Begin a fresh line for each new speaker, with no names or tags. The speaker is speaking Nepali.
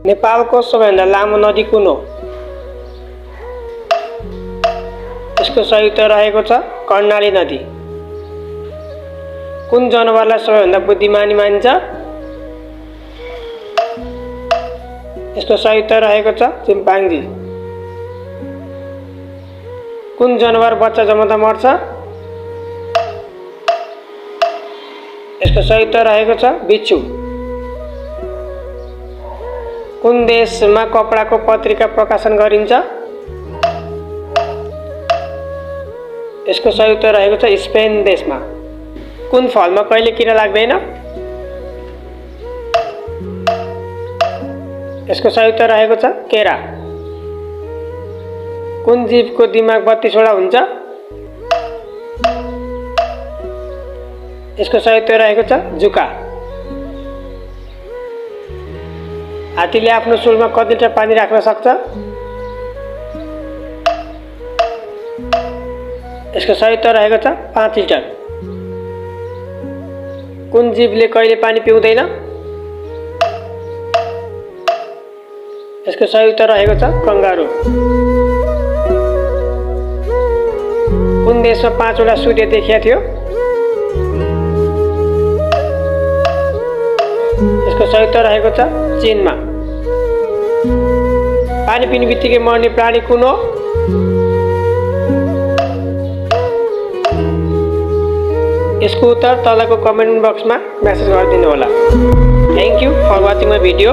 नेपालको सबैभन्दा लामो नदी कुन हो? यसको सही उत्तर रहेको छ कर्णाली नदी। कुन जनावरलाई सबैभन्दा बुद्धिमानी मानिन्छ? यसको सही उत्तर रहेको छ चिम्पाङ्जी। कुन जनावर बच्चा जन्मँदा मर्छ? यसको सही उत्तर रहेको छ बिच्छू। कुन देशमा कपडाको पत्रिका प्रकाशन गरिन्छ? यसको सही उत्तर रहेको छ स्पेन देशमा। कुन फलमा कहिले किरा लाग्दैन? यसको सही उत्तर रहेको छ केरा। कुन जीवको दिमाग 32 वटा हुन्छ? यसको सही उत्तर रहेको छ जुका। हात्तीले आफ्नो सुलमा कति लिटर पानी राख्न सक्छ? यसको सही उत्तर रहेको छ 5 लिटर। कुन जीवले कहिले पानी पिउँदैन? यसको सही उत्तर रहेको छ कंगारू। कुन देशमा 5 वटा सूर्य देखिएको थियो? यसको सही उत्तर रहेको छ चीनमा। पानी पिने बित्तिकै मर्ने प्राणी कुन हो? यसको उत्तर तलको कमेन्ट बक्समा मेसेज गरिदिनु होला। Thank you for watching my video.